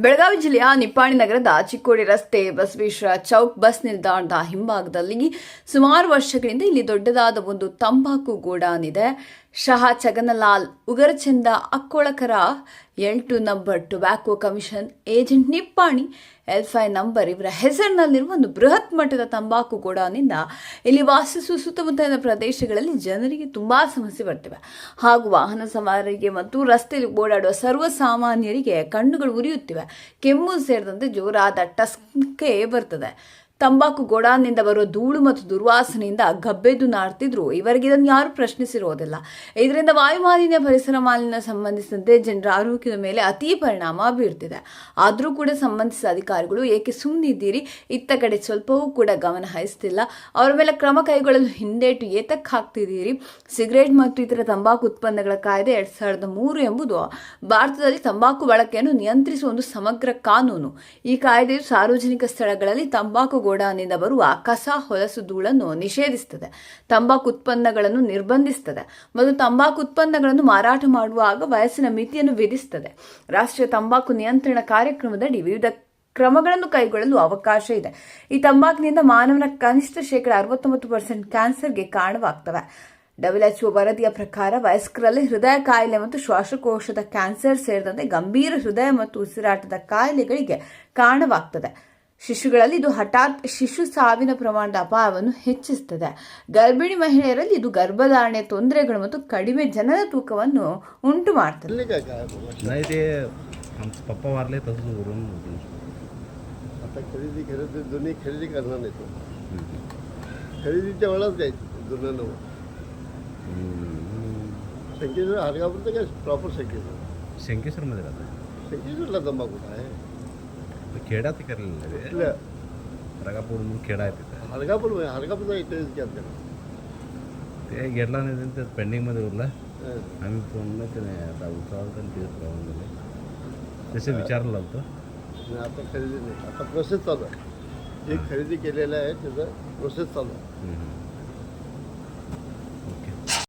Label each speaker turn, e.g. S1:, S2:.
S1: ಬೆಳಗಾವಿ ಜಿಲ್ಲೆಯ ನಿಪ್ಪಾಣಿ ನಗರದ ಚಿಕ್ಕೋಡಿ ರಸ್ತೆ ಬಸವೇಶ್ವರ ಚೌಕ್ ಬಸ್ ನಿಲ್ದಾಣದ ಹಿಂಭಾಗದಲ್ಲಿ ಸುಮಾರು ವರ್ಷಗಳಿಂದ ಇಲ್ಲಿ ದೊಡ್ಡದಾದ ಒಂದು ತಂಬಾಕು ಗೋಡಾನ್ ಇದೆ. Shah Chaganlal Ugarchand Akkolkar L2 number tobacco commission agent Nippani L5 number ಇವರ ಹೆಸರಿನಲ್ಲಿರುವ ಒಂದು ಬೃಹತ್ ಮಟ್ಟದ ತಂಬಾಕು ಗೋಡಾನಿಂದ ಇಲ್ಲಿ ವಾಸಿಸುವ ಸುತ್ತಮುತ್ತಲಿನ ಪ್ರದೇಶಗಳಲ್ಲಿ ಜನರಿಗೆ ತುಂಬಾ ಸಮಸ್ಯೆ ಬರ್ತಿವೆ ಹಾಗೂ ವಾಹನ ಸವಾರರಿಗೆ ಮತ್ತು ರಸ್ತೆಯಲ್ಲಿ ಓಡಾಡುವ ಸರ್ವಸಾಮಾನ್ಯರಿಗೆ ಕಣ್ಣುಗಳು ಉರಿಯುತ್ತಿವೆ. ಕೆಮ್ಮು ಸೇರಿದಂತೆ ಜೋರಾದ ಟಸ್ಕೆ ಬರ್ತದೆ. ತಂಬಾಕು ಗೋಡಾನ್ನಿಂದ ಬರುವ ಧೂಳು ಮತ್ತು ದುರ್ವಾಸನೆಯಿಂದ ಗಬ್ಬೆದ್ದು ನಾಡ್ತಿದ್ರು ಇವರಿಗೆ ಇದನ್ನು ಯಾರು ಪ್ರಶ್ನಿಸಿರೋದಿಲ್ಲ. ಇದರಿಂದ ವಾಯುಮಾಲಿನ್ಯ ಪರಿಸರ ಮಾಲಿನ್ಯ ಸಂಬಂಧಿಸಿದಂತೆ ಜನರ ಆರೋಗ್ಯದ ಮೇಲೆ ಅತಿ ಪರಿಣಾಮ ಬೀರ್ತಿದೆ. ಆದರೂ ಕೂಡ ಸಂಬಂಧಿಸಿದ ಅಧಿಕಾರಿಗಳು ಏಕೆ ಸುಮ್ಮನಿದ್ದೀರಿ, ಇತ್ತ ಕಡೆ ಸ್ವಲ್ಪವೂ ಕೂಡ ಗಮನ ಹರಿಸ್ತಿಲ್ಲ, ಅವರ ಮೇಲೆ ಕ್ರಮ ಕೈಗೊಳ್ಳಲು ಹಿಂದೇಟು ಏತಕ್ಕೆ ಹಾಕ್ತಿದ್ದೀರಿ? ಸಿಗರೇಟ್ ಮತ್ತು ಇತರ ತಂಬಾಕು ಉತ್ಪನ್ನಗಳ ಕಾಯ್ದೆ 2003 ಎಂಬುದು ಭಾರತದಲ್ಲಿ ತಂಬಾಕು ಬಳಕೆಯನ್ನು ನಿಯಂತ್ರಿಸುವ ಒಂದು ಸಮಗ್ರ ಕಾನೂನು. ಈ ಕಾಯ್ದೆಯು ಸಾರ್ವಜನಿಕ ಸ್ಥಳಗಳಲ್ಲಿ ತಂಬಾಕು ಗೋಡಾನಿಂದ ಬರುವ ಕಸ ಹೊಲಸು ಧೂಳನ್ನು ನಿಷೇಧಿಸುತ್ತದೆ, ತಂಬಾಕು ಉತ್ಪನ್ನಗಳನ್ನು ನಿರ್ಬಂಧಿಸುತ್ತದೆ ಮತ್ತು ತಂಬಾಕು ಉತ್ಪನ್ನಗಳನ್ನು ಮಾರಾಟ ಮಾಡುವಾಗ ವಯಸ್ಸಿನ ಮಿತಿಯನ್ನು ವಿಧಿಸುತ್ತದೆ. ರಾಷ್ಟ್ರೀಯ ತಂಬಾಕು ನಿಯಂತ್ರಣ ಕಾರ್ಯಕ್ರಮದಡಿ ವಿವಿಧ ಕ್ರಮಗಳನ್ನು ಕೈಗೊಳ್ಳಲು ಅವಕಾಶ ಇದೆ. ಈ ತಂಬಾಕಿನಿಂದ ಮಾನವನ ಕನಿಷ್ಠ 69% ಕ್ಯಾನ್ಸರ್ಗೆ ಕಾರಣವಾಗ್ತವೆ. WHO ವರದಿಯ ಪ್ರಕಾರ ವಯಸ್ಕರಲ್ಲಿ ಹೃದಯ ಕಾಯಿಲೆ ಮತ್ತು ಶ್ವಾಸಕೋಶದ ಕ್ಯಾನ್ಸರ್ ಸೇರಿದಂತೆ ಗಂಭೀರ ಹೃದಯ ಮತ್ತು ಉಸಿರಾಟದ ಕಾಯಿಲೆಗಳಿಗೆ ಕಾರಣವಾಗ್ತದೆ. ಶಿಶುಗಳಲ್ಲಿ ಇದು ಹಠಾತ್ ಶಿಶು ಸಾವಿನ ಪ್ರಮಾಣದ ಅಪಾಯವನ್ನು ಹೆಚ್ಚಿಸುತ್ತದೆ. ಗರ್ಭಿಣಿ ಮಹಿಳೆಯರಲ್ಲಿ ಇದು ಗರ್ಭಧಾರಣೆ ತೊಂದರೆಗಳು ಮತ್ತು ಕಡಿಮೆ ಜನರ ತೂಕವನ್ನು ಉಂಟು ಮಾಡ್ತದೆ.
S2: खेड्यात करलेलं रगापूर म्हणून खेडा आहे तिथं
S3: हरगापूर
S2: ते घेतला नाही ते पेंडिंगमध्ये उरला. आम्ही फोनला ते नाही आता उचललं तर तेच प्रॉब्लेम झाले तसे विचारलं होतं.
S3: आता खरेदी नाही, आता प्रोसेस चालू आहे. जे खरेदी केलेलं आहे त्याचं प्रोसेस चालू आहे.